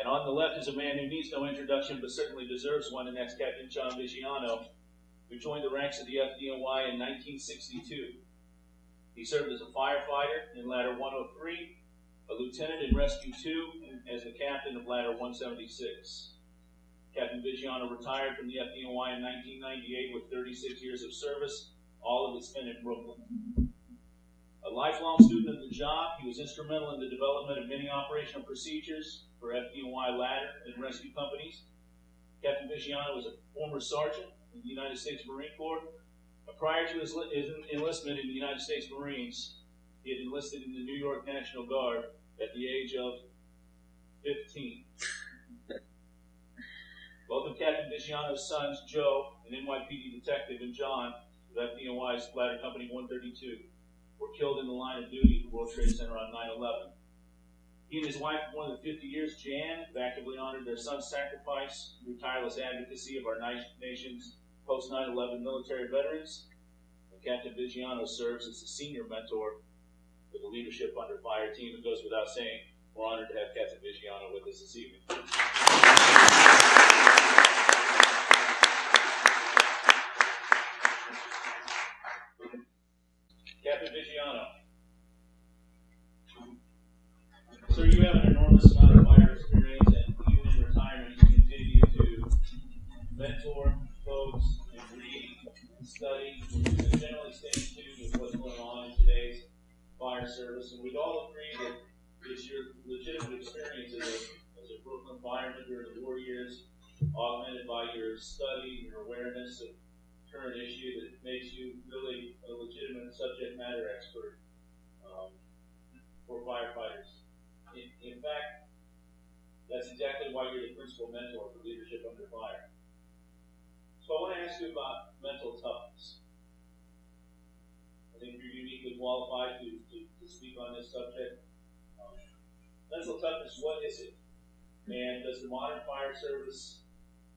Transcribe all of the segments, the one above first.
And on the left is a man who needs no introduction, but certainly deserves one, and that's Captain John Vigiano, who joined the ranks of the FDNY in 1962. He served as a firefighter in Ladder 103, a lieutenant in Rescue 2, and as the captain of Ladder 176. Captain Vigiano retired from the FDNY in 1998 with 36 years of service, all of it spent in Brooklyn. A lifelong student of the job, he was instrumental in the development of many operational procedures for FDNY Ladder and rescue companies. Captain Vigiano was a former sergeant in the United States Marine Corps. Prior to his enlistment in the United States Marines, he had enlisted in the New York National Guard at the age of 15. Both of Captain Vigiano's sons, Joe, an NYPD detective, and John, of FDNY's Ladder Company 132, were killed in the line of duty at the World Trade Center on 9/11. He and his wife of more than 50 years, Jan, have actively honored their son's sacrifice through tireless advocacy of our nation's post-9/11 military veterans. And Captain Vigiano serves as the senior mentor for the Leadership Under Fire team. It goes without saying, we're honored to have Captain Vigiano with us this evening. Captain Vigiano. Sir, you have an enormous amount of fire experience, and even in retirement, you continue to mentor folks and read and study, and generally stay in tune with what's going on in today's fire service. And we'd all agree that it's your legitimate experience as a Brooklyn fireman during the war years, augmented by your study, your awareness of current issue, that makes you really a legitimate subject matter expert for firefighters. In fact, that's exactly why you're the principal mentor for Leadership Under Fire. So I want to ask you about mental toughness. I think you're uniquely qualified to speak on this subject. Mental toughness, what is it? And does the modern fire service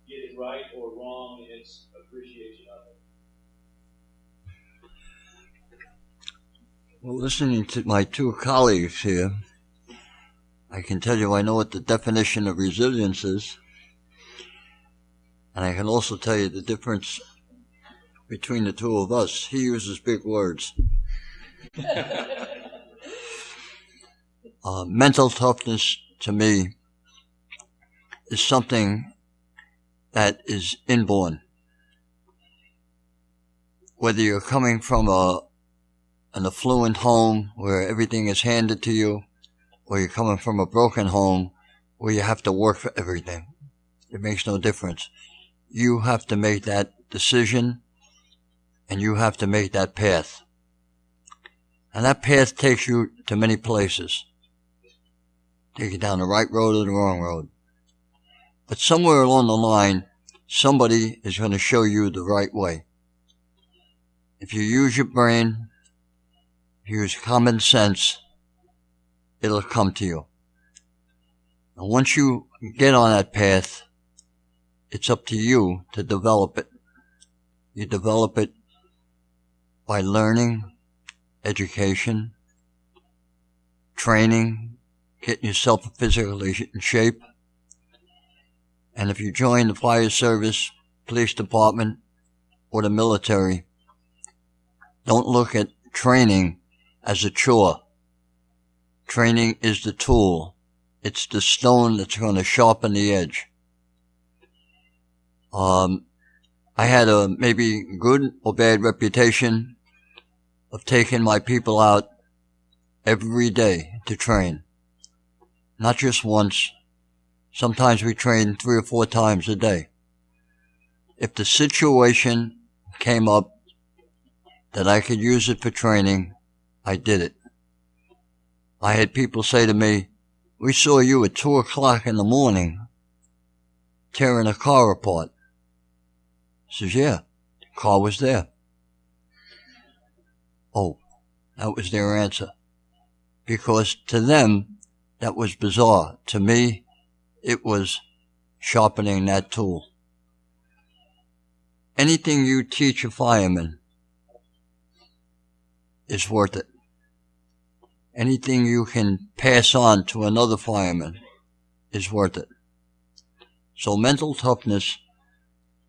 get it right or wrong in its appreciation of it? Well, listening to my two colleagues here, I can tell you I know what the definition of resilience is, and I can also tell you the difference between the two of us. He uses big words. Mental toughness, to me, is something that is inborn. Whether you're coming from an affluent home where everything is handed to you, or you're coming from a broken home where you have to work for everything, it makes no difference. You have to make that decision, and you have to make that path. And that path takes you to many places. Take you down the right road or the wrong road. But somewhere along the line, somebody is going to show you the right way. If you use your brain, use common sense, it'll come to you. And once you get on that path, it's up to you to develop it. You develop it by learning, education, training, getting yourself physically in shape. And if you join the fire service, police department, or the military, don't look at training as a chore. Training is the tool. It's the stone that's going to sharpen the edge. I had a maybe good or bad reputation of taking my people out every day to train. Not just once. Sometimes we train 3 or 4 times a day. If the situation came up that I could use it for training, I did it. I had people say to me, "We saw you at 2 o'clock in the morning tearing a car apart." I says, "Yeah, the car was there." Oh, that was their answer. Because to them, that was bizarre. To me, it was sharpening that tool. Anything you teach a fireman is worth it. Anything you can pass on to another fireman is worth it. So mental toughness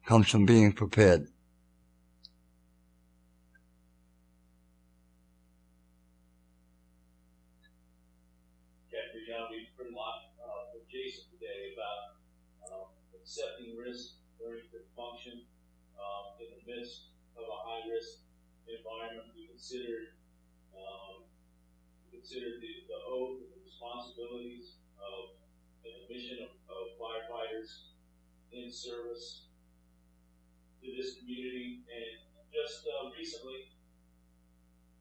comes from being prepared. Captain Vigiano, we've heard a lot from Jason today about accepting risk, learning to function in the midst of a high-risk environment. We considered the oath and the responsibilities of and the mission of firefighters in service to this community. And just recently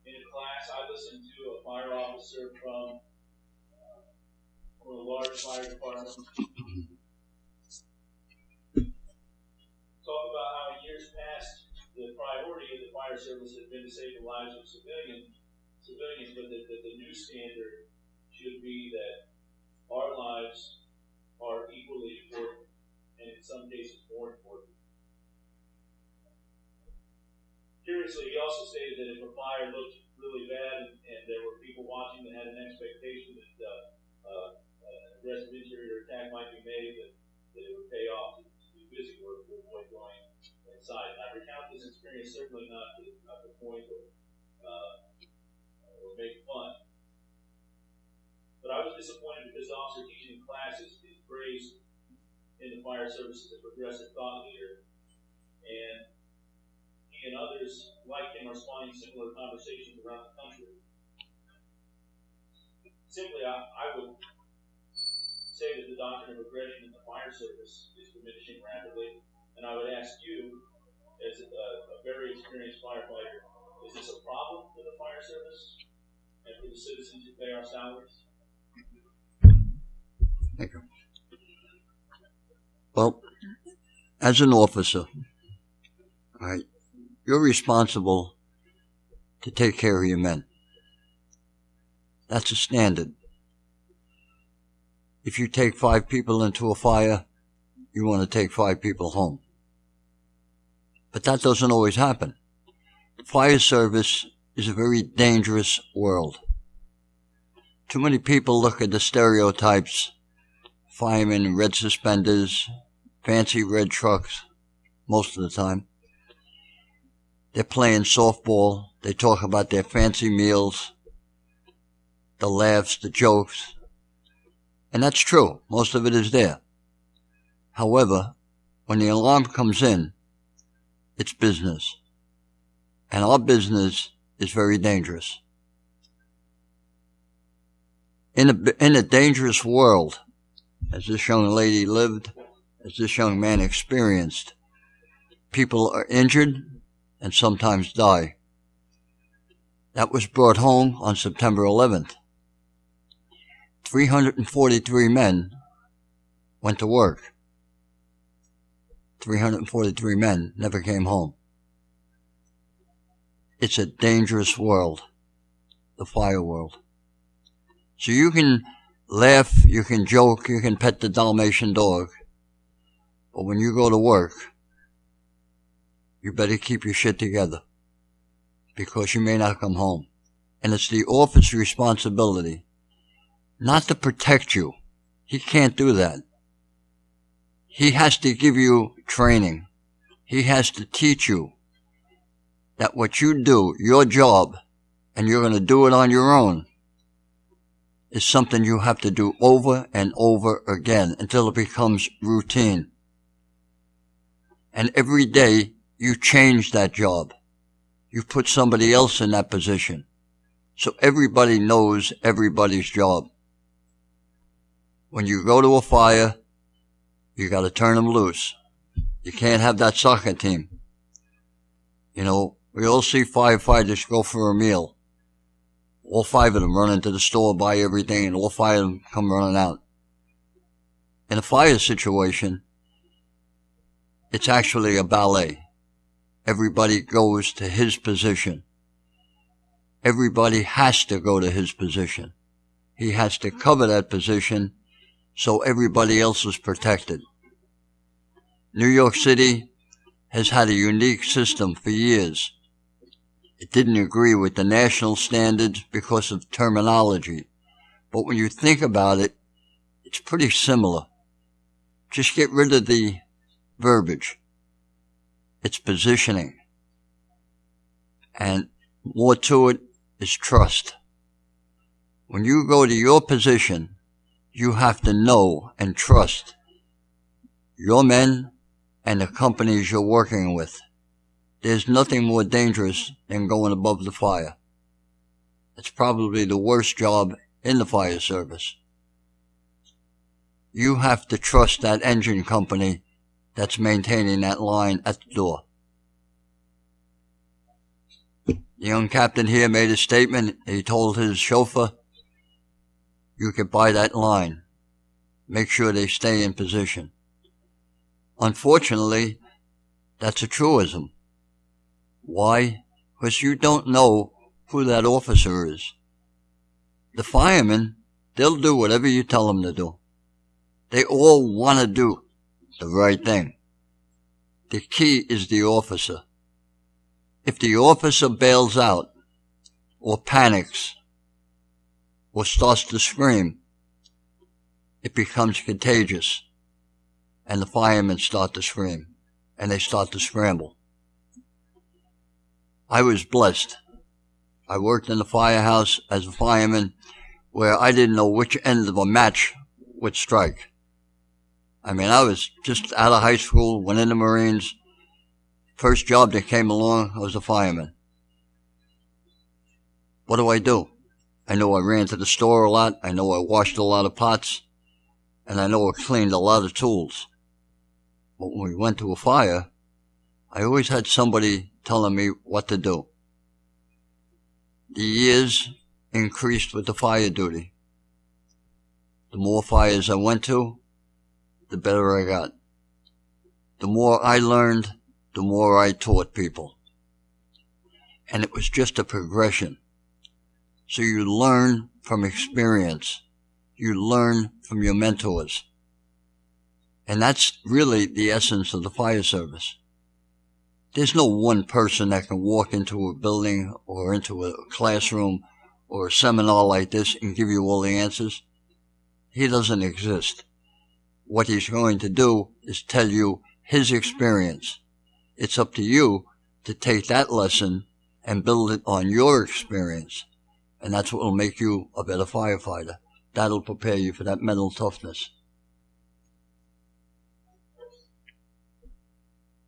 in a class, I listened to a fire officer from a large fire department talk about how in years past the priority of the fire service has been to save the lives of civilians, but that the new standard should be that our lives are equally important, and in some cases more important. Curiously, he also stated that if a fire looked really bad and there were people watching that had an expectation that an aggressive interior attack might be made, that it would pay off to do busy work to avoid going inside. And I recount this experience certainly not the point or make fun. But I was disappointed because the officer teaching classes is praised in the fire service as a progressive thought leader. And he and others like him are spawning similar conversations around the country. Simply, I would say that the doctrine of aggression in the fire service is diminishing rapidly. And I would ask you, as a very experienced firefighter, is this a problem for the fire service and for the citizens who pay our salaries? Thank you. Well, as an officer, right, you're responsible to take care of your men. That's a standard. If you take 5 people into a fire, you want to take 5 people home. But that doesn't always happen. Fire service is a very dangerous world. Too many people look at the stereotypes, firemen in red suspenders, fancy red trucks, most of the time. They're playing softball, they talk about their fancy meals, the laughs, the jokes, and that's true. Most of it is there. However, when the alarm comes in, it's business. And our business is very dangerous. In a dangerous world, as this young lady lived, as this young man experienced, people are injured and sometimes die. That was brought home on September 11th. 343 men went to work. 343 men never came home. It's a dangerous world, the fire world. So you can laugh, you can joke, you can pet the Dalmatian dog, but when you go to work, you better keep your shit together, because you may not come home. And it's the officer's responsibility not to protect you. He can't do that. He has to give you training. He has to teach you that what you do, your job, and you're going to do it on your own, is something you have to do over and over again until it becomes routine. And every day you change that job. You put somebody else in that position. So everybody knows everybody's job. When you go to a fire, you got to turn them loose. You can't have that soccer team. You know, we all see firefighters go for a meal. All 5 of them run into the store, buy everything, and all 5 of them come running out. In a fire situation, it's actually a ballet. Everybody goes to his position. Everybody has to go to his position. He has to cover that position so everybody else is protected. New York City has had a unique system for years. It didn't agree with the national standards because of terminology. But when you think about it, it's pretty similar. Just get rid of the verbiage. It's positioning. And more to it is trust. When you go to your position, you have to know and trust your men and the companies you're working with. There's nothing more dangerous than going above the fire. It's probably the worst job in the fire service. You have to trust that engine company that's maintaining that line at the door. The young captain here made a statement. He told his chauffeur, you can buy that line. Make sure they stay in position. Unfortunately, that's a truism. Why? Because you don't know who that officer is. The firemen, they'll do whatever you tell them to do. They all want to do the right thing. The key is the officer. If the officer bails out, or panics, or starts to scream, it becomes contagious, and the firemen start to scream, and they start to scramble. I was blessed. I worked in the firehouse as a fireman where I didn't know which end of a match would strike. I mean, I was just out of high school, went in the Marines. First job that came along, I was a fireman. What do? I know I ran to the store a lot. I know I washed a lot of pots. And I know I cleaned a lot of tools. But when we went to a fire, I always had somebody telling me what to do. The years increased with the fire duty. The more fires I went to, the better I got. The more I learned, the more I taught people. And it was just a progression. So you learn from experience. You learn from your mentors. And that's really the essence of the fire service. There's no one person that can walk into a building or into a classroom or a seminar like this and give you all the answers. He doesn't exist. What he's going to do is tell you his experience. It's up to you to take that lesson and build it on your experience. And that's what will make you a better firefighter. That'll prepare you for that mental toughness.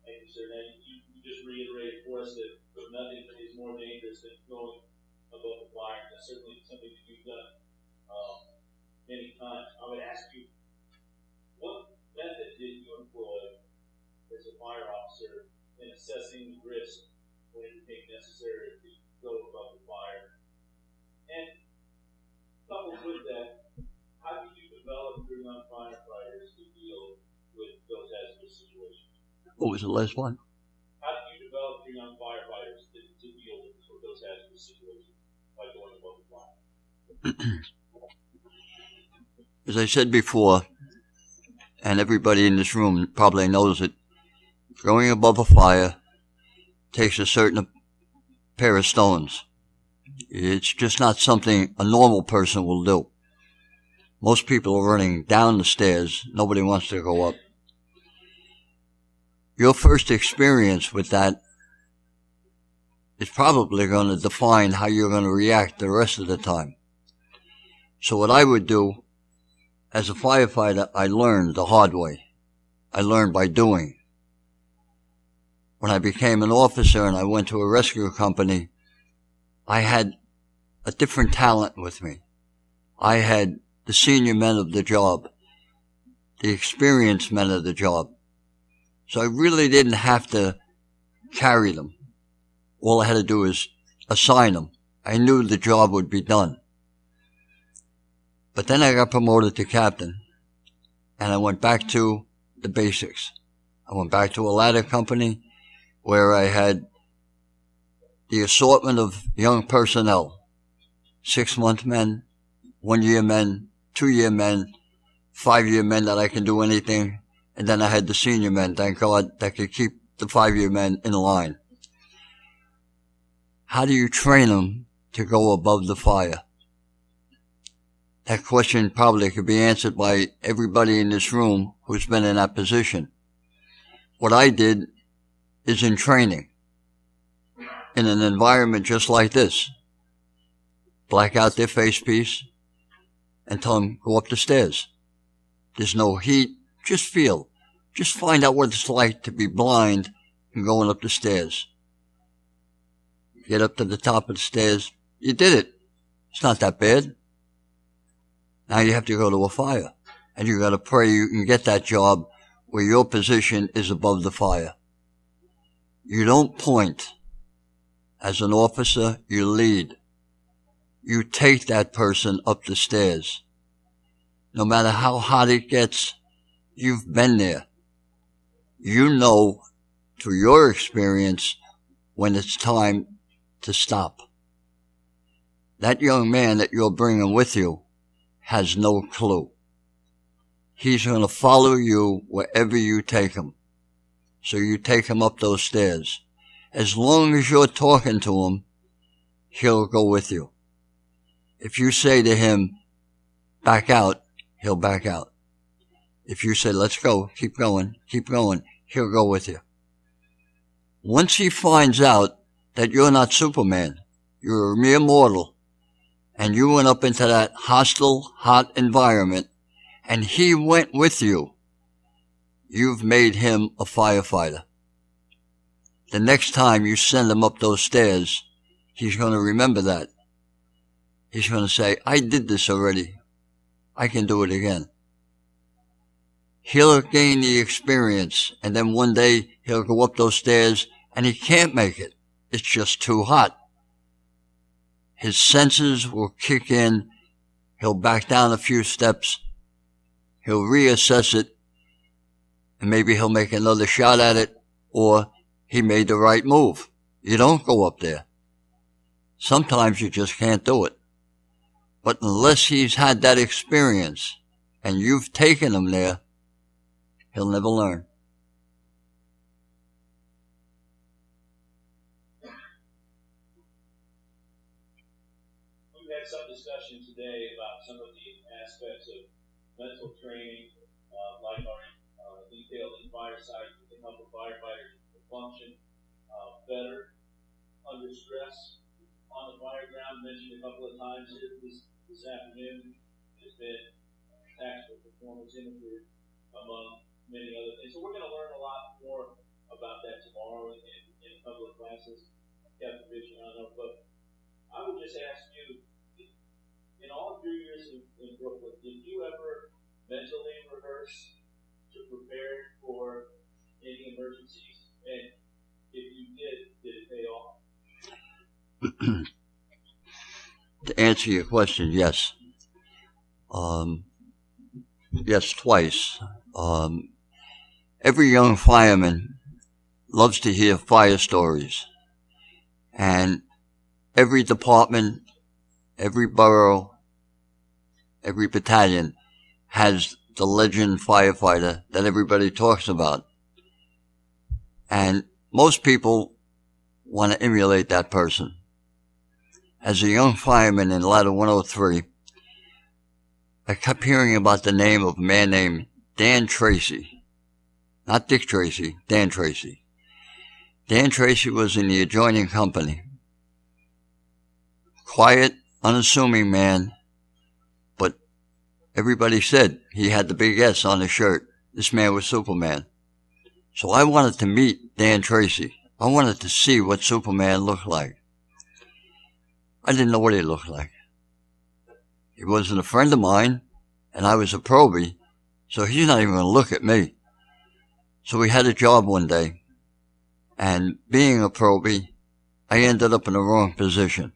Thank you, sir. Now, you just reiterated for us that nothing is more dangerous than going above the fire. That's certainly something that you've done many times. I would ask you, what method did you employ as a fire officer in assessing the risk when it became necessary to go above the fire? And coupled with that, how did you develop your young firefighters to deal with those hazardous situations? What was the last one? How did you develop your young firefighters to deal with those hazardous situations by going above the fire? As I said before, and everybody in this room probably knows it, going above a fire takes a certain pair of stones. It's just not something a normal person will do. Most people are running down the stairs. Nobody wants to go up. Your first experience with that is probably going to define how you're going to react the rest of the time. So what I would do as a firefighter, I learned the hard way. I learned by doing. When I became an officer and I went to a rescue company, I had a different talent with me. I had the senior men of the job, the experienced men of the job. So I really didn't have to carry them. All I had to do is assign them. I knew the job would be done. But then I got promoted to captain, and I went back to the basics. I went back to a ladder company where I had the assortment of young personnel, 6-month men, 1-year men, 2-year men, 5-year men that I can do anything, and then I had the senior men, thank God, that could keep the 5-year men in line. How do you train them to go above the fire? That question probably could be answered by everybody in this room who's been in that position. What I did is in training, in an environment just like this. Black out their face piece and tell them, go up the stairs. There's no heat. Just feel. Just find out what it's like to be blind and going up the stairs. Get up to the top of the stairs. You did it. It's not that bad. Now you have to go to a fire. And you got to pray you can get that job where your position is above the fire. You don't point. As an officer, you lead. You take that person up the stairs. No matter how hot it gets, you've been there. You know, through your experience, when it's time to stop. That young man that you're bringing with you has no clue. He's going to follow you wherever you take him. So you take him up those stairs. As long as you're talking to him, he'll go with you. If you say to him, back out, he'll back out. If you say, let's go, keep going, he'll go with you. Once he finds out that you're not Superman, you're a mere mortal, and you went up into that hostile, hot environment, and he went with you, you've made him a firefighter. The next time you send him up those stairs, he's going to remember that. He's going to say, I did this already. I can do it again. He'll gain the experience, and then one day he'll go up those stairs and he can't make it. It's just too hot. His senses will kick in. He'll back down a few steps. He'll reassess it, and maybe he'll make another shot at it, or he made the right move. You don't go up there. Sometimes you just can't do it. But unless he's had that experience and you've taken him there, he'll never learn. We've had some discussion today about some of the aspects of mental training, like our detailed in fire site to help a firefighter function better under stress on the fire ground. Mentioned a couple of times here this afternoon. There's been tactical performance interviewed among many other things. So we're going to learn a lot more about that tomorrow in a couple of classes, Captain Vigiano. But I would just ask you, in all of your years in Brooklyn, did you ever mentally rehearse to prepare for any emergencies? And if you did it pay off? To answer your question, yes. Yes, twice. Every young fireman loves to hear fire stories. And every department, every borough, every battalion has the legend firefighter that everybody talks about. And most people want to emulate that person. As a young fireman in Ladder 103, I kept hearing about the name of a man named Dan Tracy. Not Dick Tracy, Dan Tracy. Dan Tracy was in the adjoining company. Quiet, unassuming man, but everybody said he had the big S on his shirt. This man was Superman. So I wanted to meet Dan Tracy. I wanted to see what Superman looked like. I didn't know what he looked like. He wasn't a friend of mine, and I was a probie, so he's not even going to look at me. So we had a job one day, and being a probie, I ended up in the wrong position.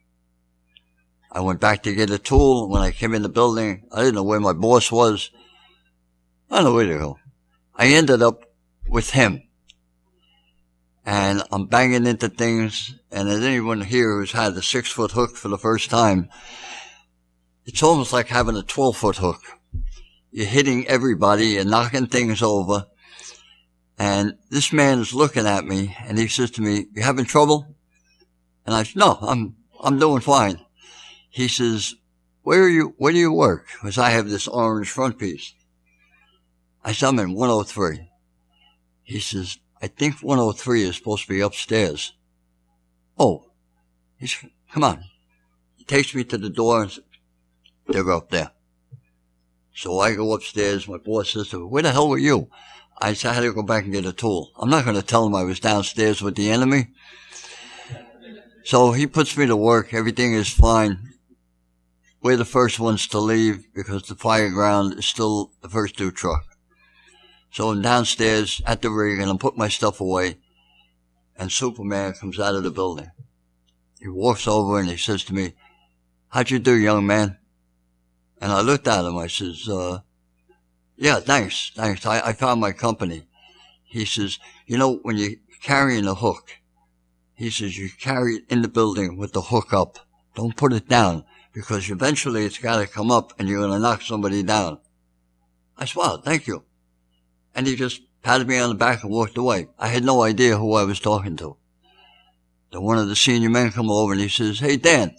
I went back to get a tool. When I came in the building, I didn't know where my boss was. I don't know where to go. I ended up with him. And I'm banging into things, and as anyone here who's had a 6-foot hook for the first time, it's almost like having a 12-foot hook. You're hitting everybody, you're knocking things over, and this man is looking at me, and he says to me, "You having trouble?" And I said, "No, I'm doing fine." He says, where do you work? Because I have this orange front piece. I said, I'm in 103. He says, I think 103 is supposed to be upstairs. Oh, he said, come on. He takes me to the door and says, they're up there. So I go upstairs. My boss says to me, where the hell were you? I said, I had to go back and get a tool. I'm not going to tell him I was downstairs with the enemy. So he puts me to work. Everything is fine. We're the first ones to leave because the fire ground is still the first due truck. So I'm downstairs at the rig and I'm putting my stuff away. And Superman comes out of the building. He walks over and he says to me, how'd you do, young man? And I looked at him. I says, yeah, thanks. I found my company. He says, you know, when you're carrying a hook, he says, you carry it in the building with the hook up. Don't put it down because eventually it's got to come up and you're going to knock somebody down. I said, wow, thank you. And he just patted me on the back and walked away. I had no idea who I was talking to. Then one of the senior men come over and he says, hey, Dan,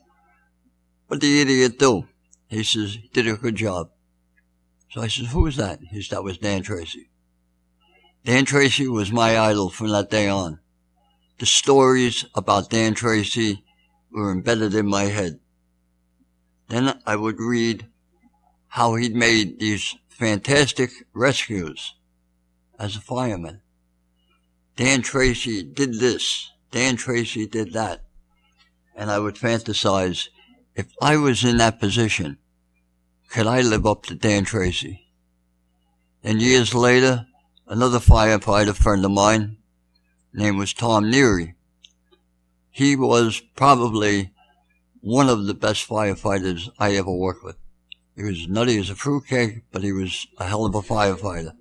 what'd the idiot do? He says, he did a good job. So I said, who was that? He said, that was Dan Tracy. Dan Tracy was my idol from that day on. The stories about Dan Tracy were embedded in my head. Then I would read how he'd made these fantastic rescues as a fireman. Dan Tracy did this. Dan Tracy did that. And I would fantasize, if I was in that position, could I live up to Dan Tracy? And years later, another firefighter friend of mine, name was Tom Neary. He was probably one of the best firefighters I ever worked with. He was nutty as a fruitcake, but he was a hell of a firefighter.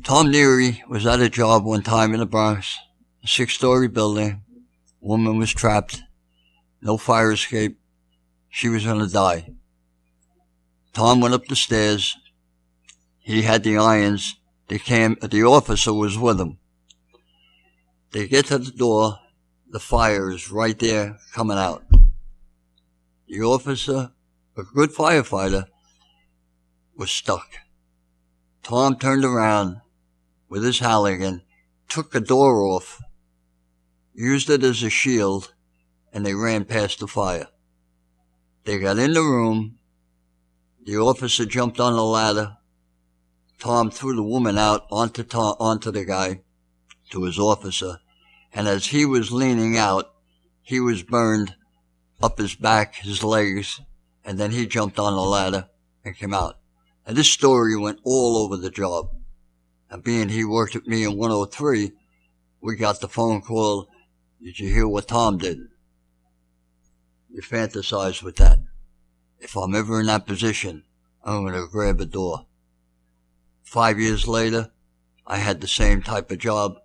Tom Neary was at a job one time in the Bronx, a 6-story building. A woman was trapped, no fire escape. She was going to die. Tom went up the stairs. He had the irons. The officer was with him. They get to the door. The fire is right there coming out. The officer, a good firefighter, was stuck. Tom turned around with his Halligan, took the door off, used it as a shield, and they ran past the fire. They got in the room. The officer jumped on the ladder. Tom threw the woman out onto the guy, to his officer, and as he was leaning out, he was burned up his back, his legs, and then he jumped on the ladder and came out. And this story went all over the job. And being he worked with me in 103, we got the phone call, did you hear what Tom did? You fantasize with that. If I'm ever in that position, I'm going to grab a door. 5 years later, I had the same type of job.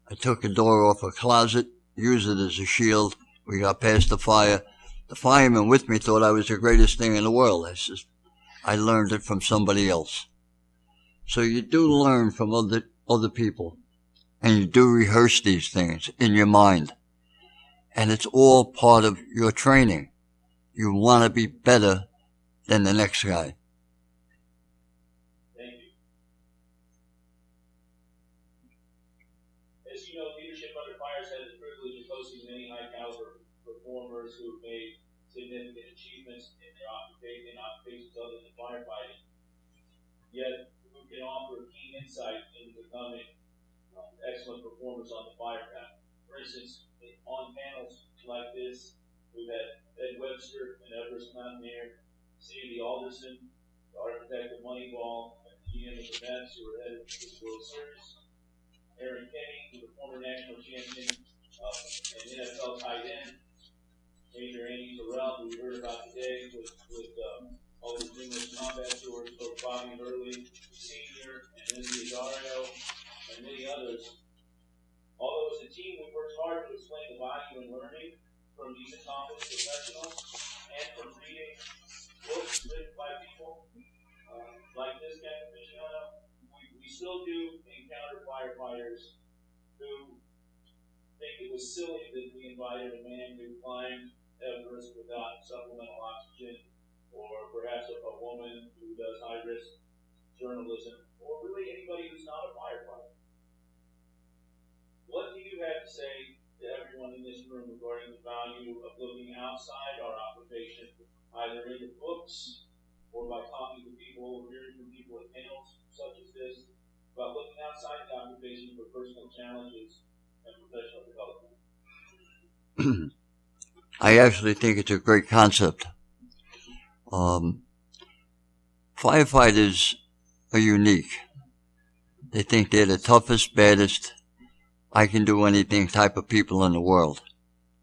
I took a door off a closet, used it as a shield. We got past the fire. The fireman with me thought I was the greatest thing in the world. I learned it from somebody else. So you do learn from other people, and you do rehearse these things in your mind. And it's all part of your training. You want to be better than the next guy. Thank you. As you know, leadership under fire has had the privilege of hosting many high-caliber performers who have made significant achievements in their occupations other than firefighting. Yet, who can offer keen insight into becoming excellent performers on the firecraft. For instance, on panels like this, we've had Ed Webster, an Everest mountaineer, Sandy Alderson, the architect of Moneyball, and the GM of the Mets, who are headed to the World Series. Aaron Kenny, who's a former national champion and NFL tight end. Major Andy Terrell, who we heard about today, with all his numerous combat tours, both Bobby Hurley, Sr., and Lindsay Dario, and many others. Although as a team, we worked hard to explain the value in learning from these accomplished professionals and from reading books written by people like this Captain Vigiano, we still do encounter firefighters who think it was silly that we invited a man who climbed Everest without supplemental oxygen, or perhaps a woman who does high risk journalism, or really anybody who's not a firefighter. What do you have to say to everyone in this room regarding the value of looking outside our occupation, either in the books or by talking to people or hearing from people at panels such as this, about looking outside the occupation for personal challenges and professional development? I actually think it's a great concept. Firefighters are unique. They think they're the toughest, baddest, I can do anything type of people in the world.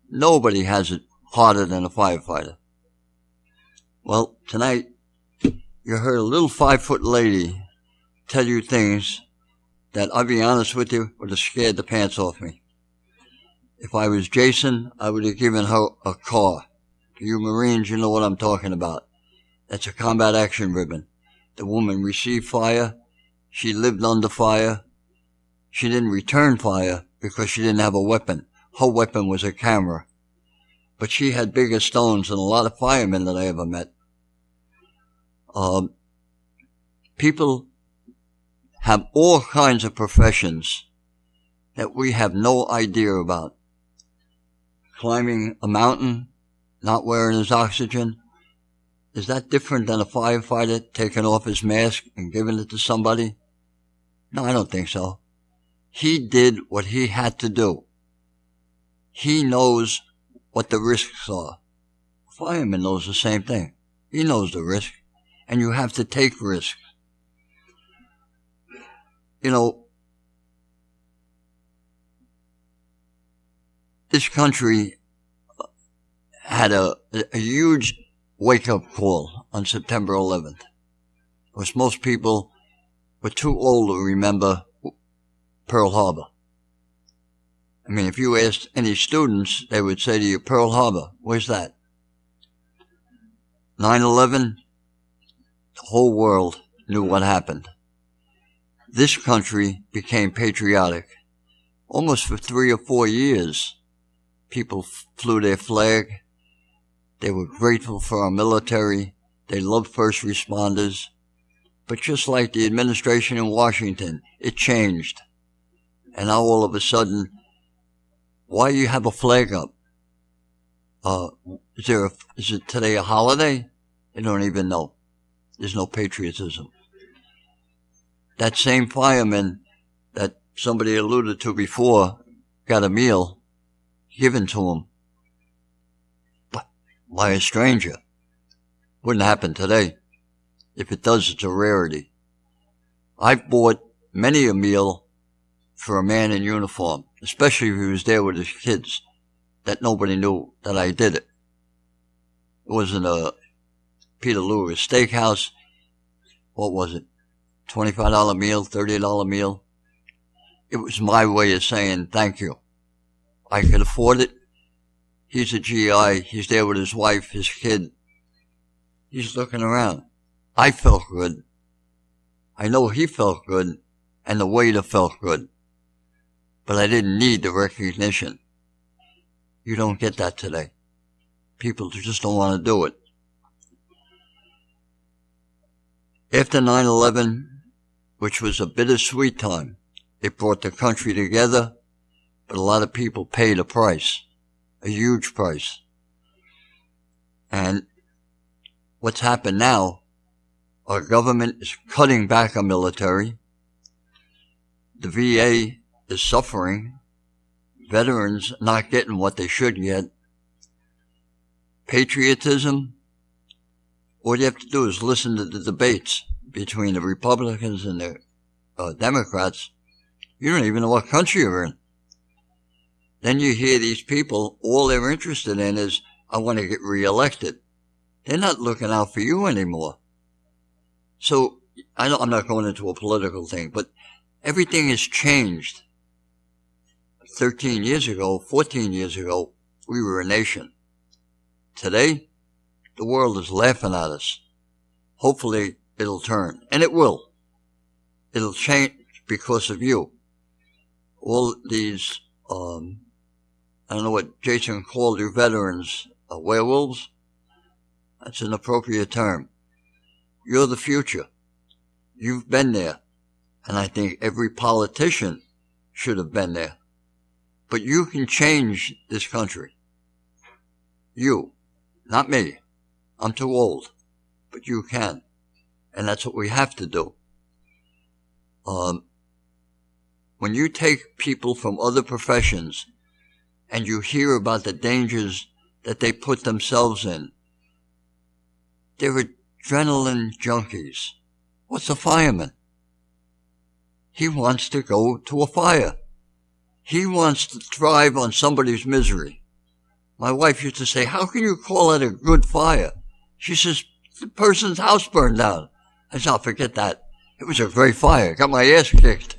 Nobody has it harder than a firefighter. Well, tonight, you heard a little 5-foot lady tell you things that, I'll be honest with you, would have scared the pants off me. If I was Jason, I would have given her a car. You Marines, you know what I'm talking about. That's a combat action ribbon. The woman received fire. She lived under fire. She didn't return fire because she didn't have a weapon. Her weapon was a camera. But she had bigger stones than a lot of firemen that I ever met. People have all kinds of professions that we have no idea about. Climbing a mountain, not wearing his oxygen, is that different than a firefighter taking off his mask and giving it to somebody? No, I don't think so. He did what he had to do. He knows what the risks are. A fireman knows the same thing. He knows the risk, and you have to take risks. You know, this country had a huge wake-up call on September 11th. Because most people were too old to remember Pearl Harbor. I mean, if you asked any students, they would say to you, Pearl Harbor, where's that? 9/11, the whole world knew what happened. This country became patriotic. Almost for 3 or 4 years, people flew their flag. They were grateful for our military. They loved first responders. But just like the administration in Washington, it changed. And now all of a sudden, why you have a flag up? Is it today a holiday? They don't even know. There's no patriotism. That same fireman that somebody alluded to before got a meal given to him by a stranger. Wouldn't happen today. If it does, it's a rarity. I've bought many a meal for a man in uniform, especially if he was there with his kids, that nobody knew that I did it. It wasn't a Peter Lewis steakhouse. What was it? $25 meal, $30 meal. It was my way of saying thank you. I could afford it. He's a GI. He's there with his wife, his kid. He's looking around. I felt good. I know he felt good, and the waiter felt good. But I didn't need the recognition. You don't get that today. People just don't want to do it. After 9/11, which was a bittersweet time, it brought the country together, but a lot of people paid a price, a huge price. And what's happened now, our government is cutting back our military. The VA is suffering. Veterans not getting what they should get. Patriotism, all you have to do is listen to the debates between the Republicans and the Democrats. You don't even know what country you're in. Then you hear these people, all they're interested in is, I want to get reelected. They're not looking out for you anymore. So, I'm not going into a political thing, but everything has changed. 13 years ago, 14 years ago, we were a nation. Today, the world is laughing at us. Hopefully, it'll turn. And it will. It'll change because of you. All these, I don't know what Jason called you, veterans, werewolves? That's an appropriate term. You're the future. You've been there. And I think every politician should have been there. But you can change this country. You. Not me. I'm too old. But you can. And that's what we have to do. When you take people from other professions and you hear about the dangers that they put themselves in, they're adrenaline junkies. What's a fireman? He wants to go to a fire. He wants to thrive on somebody's misery. My wife used to say, how can you call it a good fire? She says, the person's house burned down. I said, I'll forget that. It was a great fire. Got my ass kicked.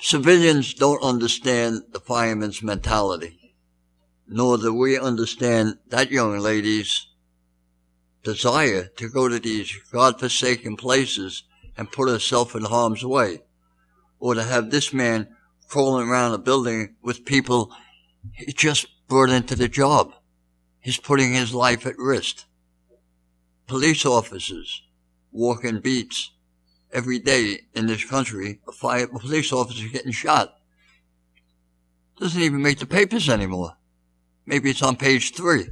Civilians don't understand the fireman's mentality, nor do we understand that young lady's desire to go to these godforsaken places and put herself in harm's way, or to have this man crawling around a building with people he just brought into the job. He's putting his life at risk. Police officers walking beats. Every day in this country, a police officer getting shot. Doesn't even make the papers anymore. Maybe it's on page 3.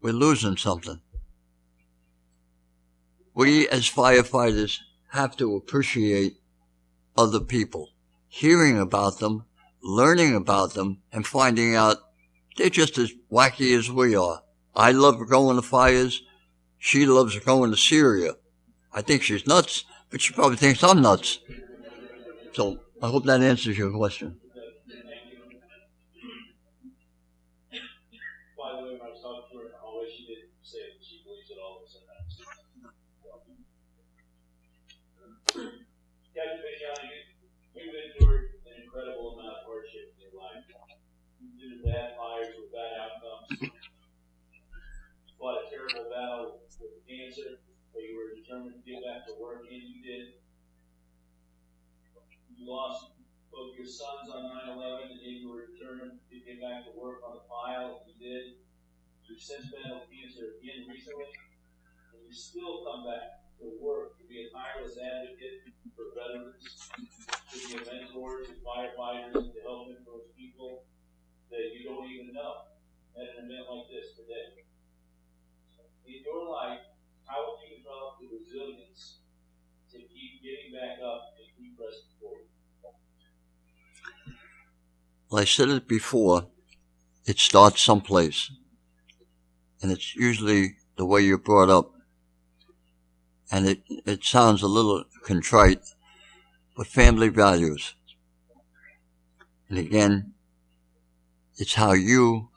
We're losing something. We as firefighters have to appreciate other people, hearing about them, learning about them, and finding out they're just as wacky as we are. I love going to fires. She loves going to Syria. I think she's nuts, but she probably thinks I'm nuts. So I hope that answers your question. By the way, when I was talking to her, always she did say that she believes it all sometimes. Captain Vigiano, you've endured an incredible amount of hardship in your life. You've been bad fires with bad outcomes. You fought a terrible battle with cancer. But you were determined to get back to work, and you did. You lost both your sons on 9/11, and then you were determined to get back to work on the file, and you did. You've since battled cancer again recently, and you still come back to work to be a tireless advocate for veterans, to be a mentor to firefighters, and to help influence people that you don't even know at an event like this today. In your life, how have you developed the resilience to keep getting back up and keep pressing forward? Well, I said it before, it starts someplace. And it's usually the way you're brought up. And it sounds a little contrite, but family values. And again, it's how you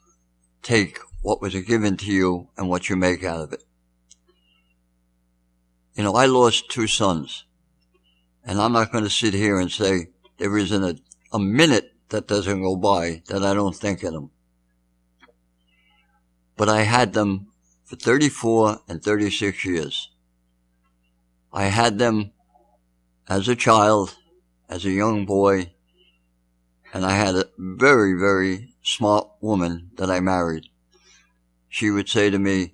take what was given to you and what you make out of it. You know, I lost 2 sons, and I'm not going to sit here and say there isn't a minute that doesn't go by that I don't think of them. But I had them for 34 and 36 years. I had them as a child, as a young boy, and I had a very, very smart woman that I married. She would say to me,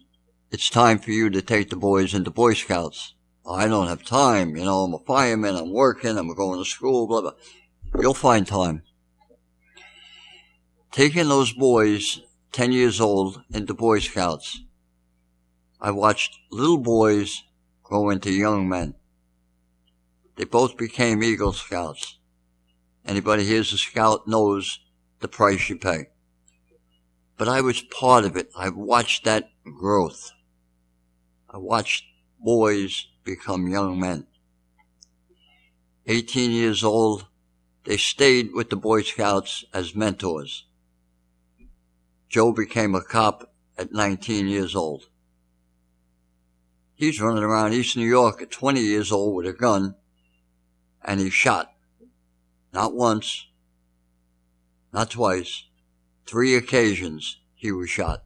it's time for you to take the boys into Boy Scouts. I don't have time, you know, I'm a fireman, I'm working, I'm going to school, blah, blah. You'll find time. Taking those boys, 10 years old, into Boy Scouts, I watched little boys grow into young men. They both became Eagle Scouts. Anybody here's a scout knows the price you pay. But I was part of it. I watched that growth. I watched boys become young men. 18 years old, they stayed with the Boy Scouts as mentors. Joe became a cop at 19 years old. He's running around East New York at 20 years old with a gun, and he's shot. Not once, not twice, 3 occasions he was shot.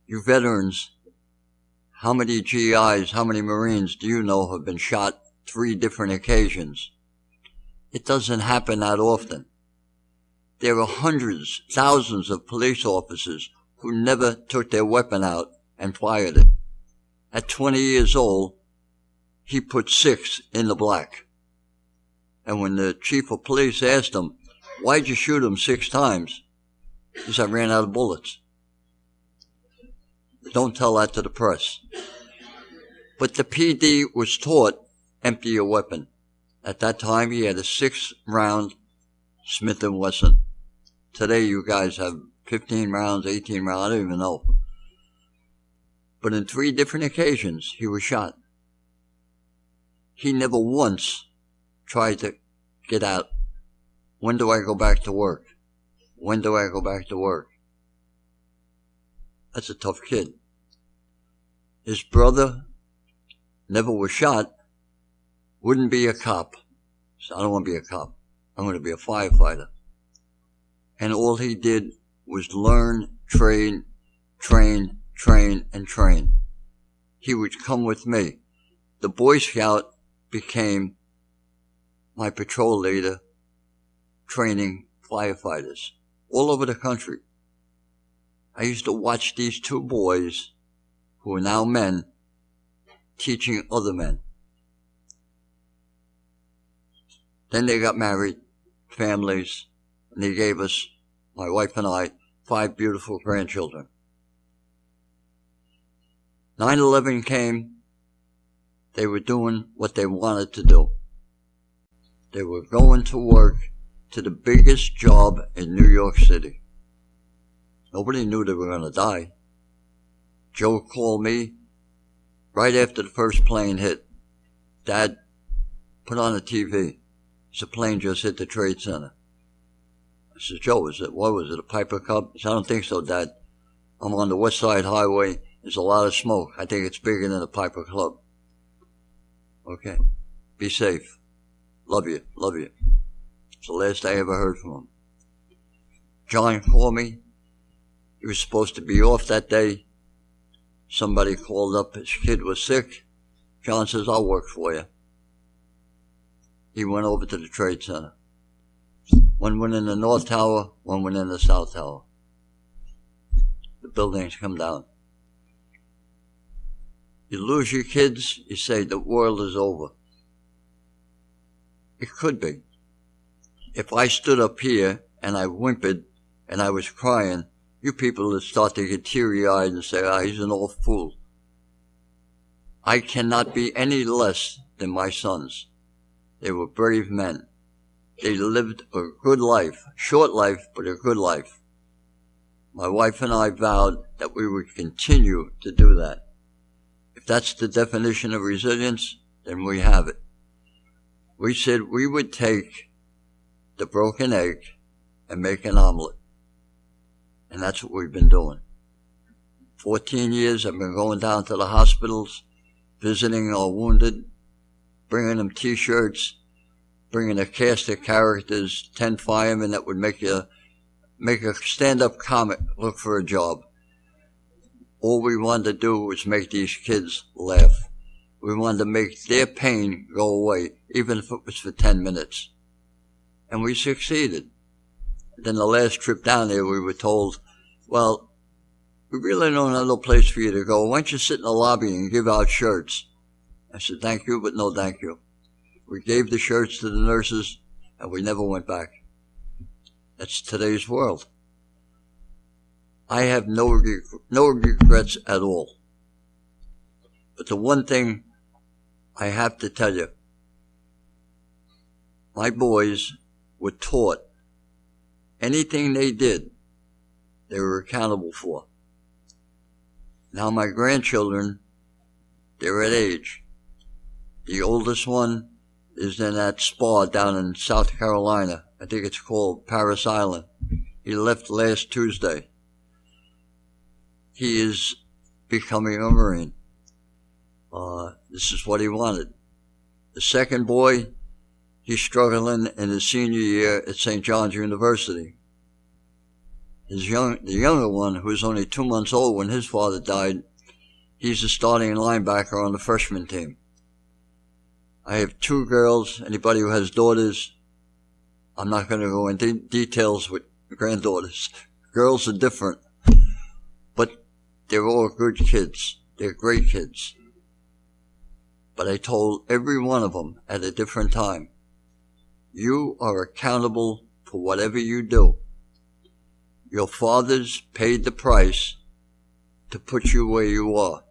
You veterans, how many GIs, how many Marines do you know have been shot 3 different occasions? It doesn't happen that often. There are hundreds, thousands of police officers who never took their weapon out and fired it. At 20 years old, he put 6 in the black. And when the chief of police asked him, "Why'd you shoot him 6 times?" he said, "I ran out of bullets." Don't tell that to the press. But the PD was taught, empty your weapon. At that time, he had a 6-round Smith & Wesson. Today, you guys have 15 rounds, 18 rounds, I don't even know. But in 3 different occasions, he was shot. He never once tried to get out. When do I go back to work? When do I go back to work? That's a tough kid. His brother never was shot, wouldn't be a cop. So I don't want to be a cop. I'm going to be a firefighter. And all he did was learn, train, and train. He would come with me. The Boy Scout became my patrol leader, training firefighters all over the country. I used to watch these 2 boys, who are now men, teaching other men. Then they got married, families, and they gave us, my wife and I, 5 beautiful grandchildren. 9/11 came. They were doing what they wanted to do. They were going to work to the biggest job in New York City. Nobody knew they were going to die. Joe called me right after the first plane hit. "Dad, put on the TV. It's a plane just hit the Trade Center." I said, "Joe, what was it, a Piper Cub?" He said, "I don't think so, Dad. I'm on the West Side Highway. There's a lot of smoke. I think it's bigger than a Piper Club." "Okay. Be safe. Love you. Love you." It's the last I ever heard from him. John called me. He was supposed to be off that day. Somebody called up, his kid was sick. John says, "I'll work for you." He went over to the Trade Center. One went in the North Tower, one went in the South Tower. The buildings come down. You lose your kids, you say the world is over. It could be. If I stood up here and I whimpered and I was crying, you people would start to get teary-eyed and say, he's an old fool. I cannot be any less than my sons. They were brave men. They lived a good life, short life, but a good life. My wife and I vowed that we would continue to do that. If that's the definition of resilience, then we have it. We said we would take the broken egg and make an omelet. And that's what we've been doing. 14 years I've been going down to the hospitals, visiting our wounded, bringing them T-shirts, bringing a cast of characters, 10 firemen that would make a stand-up comic look for a job. All we wanted to do was make these kids laugh. We wanted to make their pain go away, even if it was for 10 minutes. And we succeeded. Then the last trip down there, we were told, well, we really don't have no place for you to go. Why don't you sit in the lobby and give out shirts? I said, thank you, but no thank you. We gave the shirts to the nurses, and we never went back. That's today's world. I have no regrets at all. But the one thing I have to tell you, my boys were taught anything they did, they were accountable for. Now my grandchildren, they're at age. The oldest one is in that spa down in South Carolina. I think it's called Paris Island. He left last Tuesday. He is becoming a Marine. This is what he wanted. The second boy, he's struggling in his senior year at St. John's University. The younger one, who was only 2 months old when his father died, he's a starting linebacker on the freshman team. I have 2 girls. Anybody who has daughters, I'm not going to go into details with granddaughters. Girls are different. But they're all good kids. They're great kids. But I told every one of them at a different time, you are accountable for whatever you do. Your fathers paid the price to put you where you are.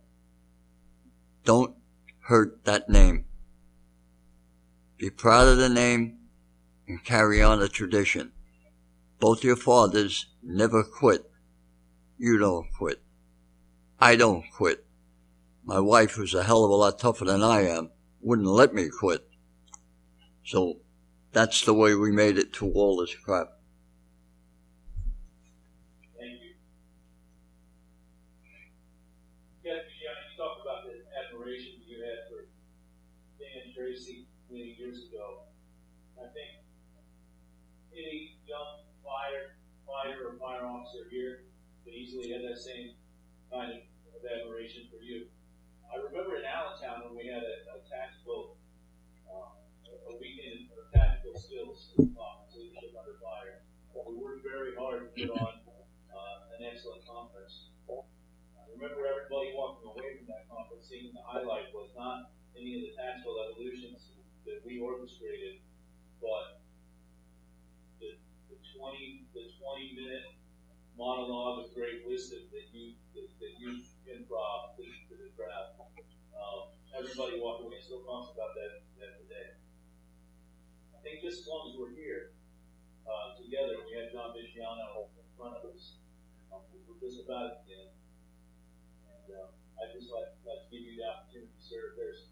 Don't hurt that name. Be proud of the name and carry on the tradition. Both your fathers never quit. You don't quit. I don't quit. My wife, who's a hell of a lot tougher than I am, wouldn't let me quit. So that's the way we made it through all this crap. Thank you. Captain Vigiano, you talked about the admiration you had for Dan Tracy many years ago. I think any young fighter or fire officer here could easily have that same kind of admiration for you. I remember in Allentown when we had a tactical, a weekend of tactical skills conference, leadership under fire. We worked very hard to put on an excellent conference. I remember everybody walking away from that conference seeing the highlight was not any of the tactical evolutions that we orchestrated, but the 20-minute monologue of great wisdom that you improv to the crowd. Everybody walked away and still talks about that today. I think just as long as we're here together, we had John Vigiano in front of us. We're just about it again. And I'd just like to give you the opportunity, sir, if there's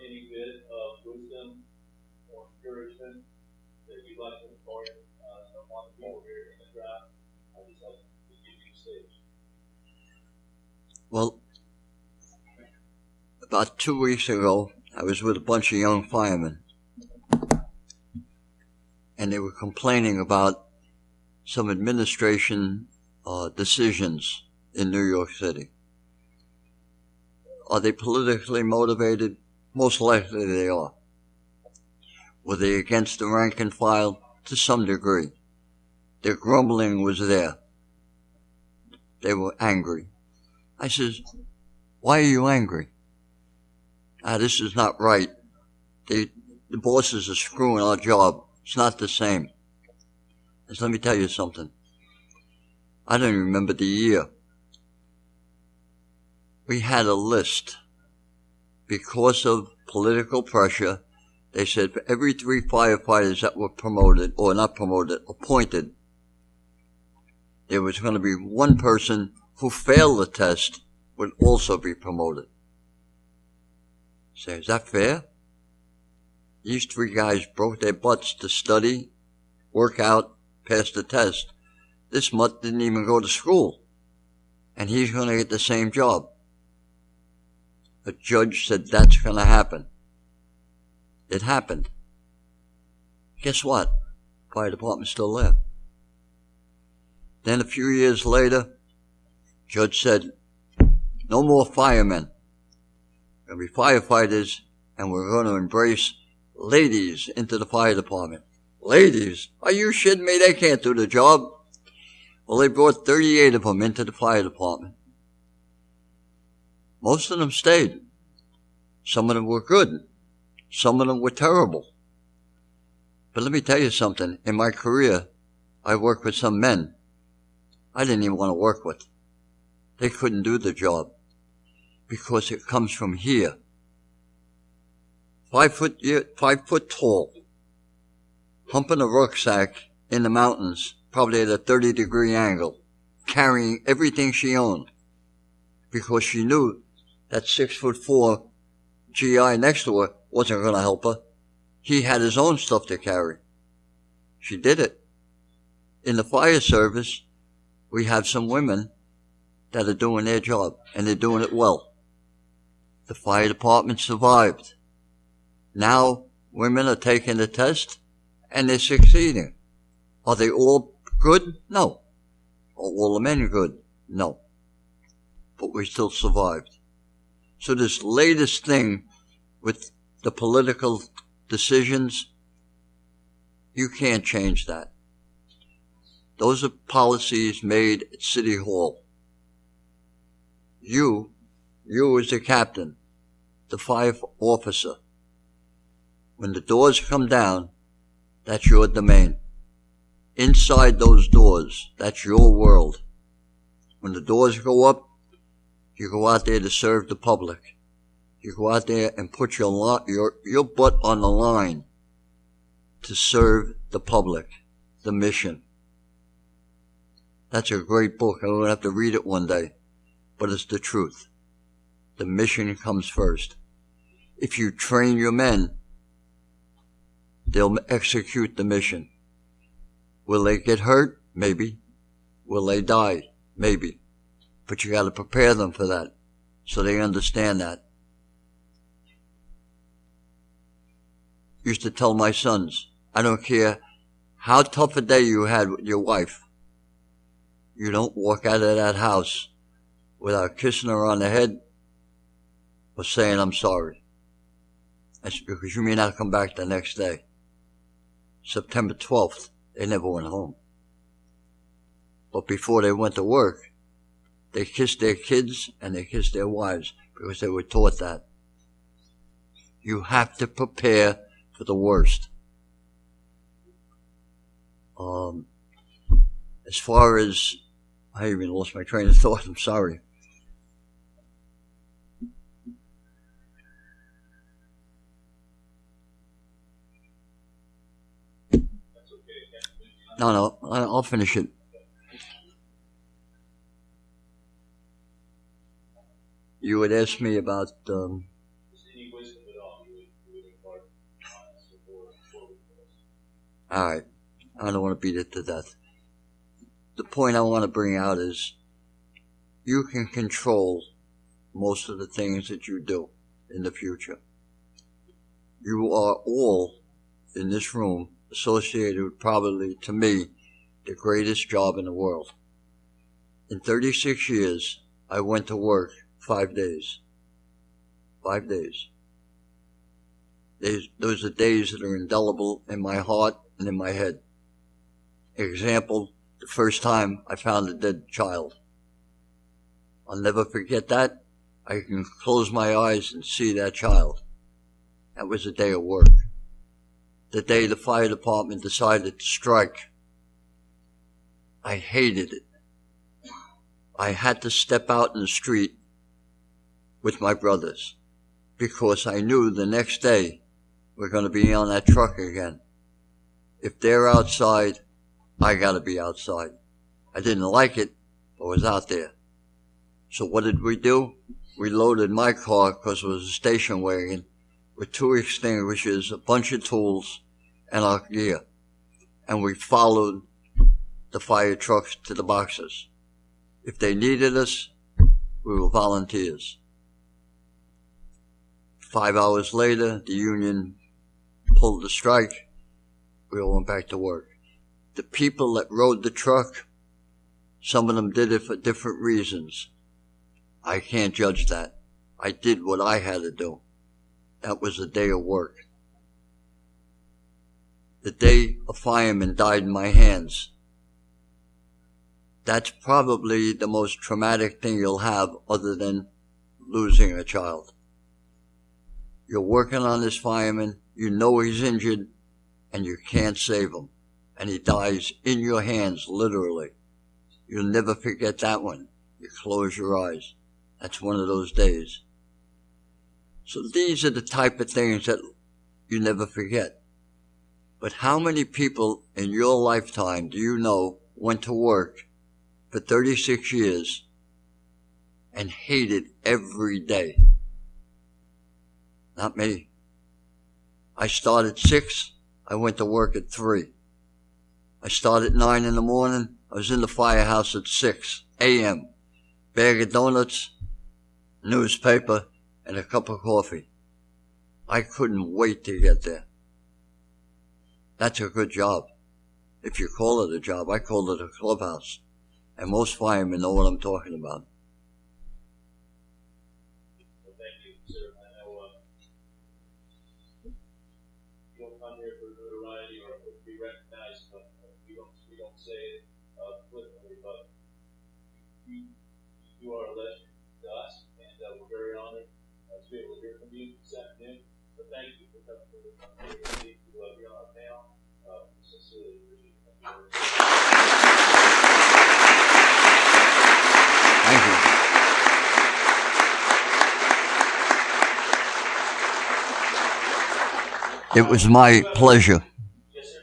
any bit of wisdom or encouragement that you'd like to impart on the people here in the crowd, I'd just like to give you the stage. Well, about 2 weeks ago, I was with a bunch of young firemen, and they were complaining about some administration decisions in New York City. Are they politically motivated? Most likely they are. Were they against the rank and file? To some degree. Their grumbling was there. They were angry. I says, why are you angry? This is not right. The bosses are screwing our job. It's not the same. I said, let me tell you something. I don't even remember the year. We had a list. Because of political pressure, they said for every 3 firefighters that were promoted, or not promoted, appointed, there was going to be one person who failed the test would also be promoted. Say, is that fair? These 3 guys broke their butts to study, work out, pass the test. This mutt didn't even go to school. And he's going to get the same job. A judge said that's going to happen. It happened. Guess what? Fire department's still there. Then a few years later, judge said, no more firemen. There'll be firefighters, and we're going to embrace ladies into the fire department. Ladies? Are you shitting me? They can't do the job. Well, they brought 38 of them into the fire department. Most of them stayed. Some of them were good. Some of them were terrible. But let me tell you something. In my career, I worked with some men I didn't even want to work with. They couldn't do the job because it comes from here. 5 foot tall, humping a rucksack in the mountains, probably at a 30-degree angle, carrying everything she owned because she knew that 6'4" GI next to her wasn't going to help her. He had his own stuff to carry. She did it. In the fire service, we have some women that are doing their job, and they're doing it well. The fire department survived. Now, women are taking the test, and they're succeeding. Are they all good? No. Are all the men good? No. But we still survived. So this latest thing with the political decisions, You can't change that. Those are policies made at City Hall. You as the captain, the fire officer, when the doors come down, that's your domain. Inside those doors, that's your world. When the doors go up, you go out there to serve the public. You go out there and put your butt on the line to serve the public, the mission. That's a great book. I'm going to have to read it one day, but it's the truth. The mission comes first. If you train your men, they'll execute the mission. Will they get hurt? Maybe. Will they die? Maybe. But you got to prepare them for that so they understand that. Used to tell my sons, I don't care how tough a day you had with your wife, you don't walk out of that house without kissing her on the head or saying, I'm sorry. That's because you may not come back the next day. September 12th, they never went home. But before they went to work, they kissed their kids and they kissed their wives because they were taught that. You have to prepare for the worst. As far as, I even lost my train of thought, I'm sorry. No, I'll finish it. You would ask me about, Any wisdom at all you would impart on us before we all right. I don't want to beat it to death. The point I want to bring out is you can control most of the things that you do in the future. You are all in this room associated with probably, to me, the greatest job in the world. In 36 years, I went to work 5 days. 5 days. Those are days that are indelible in my heart and in my head. Example, the first time I found a dead child. I'll never forget that. I can close my eyes and see that child. That was a day of work. The day the fire department decided to strike, I hated it. I had to step out in the street with my brothers because I knew the next day we're going to be on that truck again. If they're outside, I got to be outside. I didn't like it, but I was out there. So what did we do? We loaded my car, because it was a station wagon, with 2 extinguishers, a bunch of tools, and our gear. And we followed the fire trucks to the boxes. If they needed us, we were volunteers. 5 hours later, the union pulled the strike. We all went back to work. The people that rode the truck, some of them did it for different reasons. I can't judge that. I did what I had to do. That was a day of work. The day a fireman died in my hands, that's probably the most traumatic thing you'll have other than losing a child. You're working on this fireman, you know he's injured, and you can't save him. And he dies in your hands, literally. You'll never forget that one. You close your eyes. That's one of those days. So these are the type of things that you never forget. But how many people in your lifetime do you know went to work for 36 years and hated every day? Not me. I started at 6. I went to work at 3. I started at 9 in the morning. I was in the firehouse at 6 a.m. Bag of donuts, newspaper, and a cup of coffee. I couldn't wait to get there. That's a good job. If you call it a job, I call it a clubhouse. And most firemen know what I'm talking about. Well, thank you, sir. I know you don't come here for notoriety or for be recognized, but we don't say it flippantly, but you are a legend to us, and we're very honored to be able to hear from you this afternoon. So thank you for coming to the community to be on our panel. We sincerely appreciate it. Thank you. It was my pleasure. Yes, sir.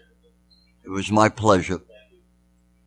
It was my pleasure.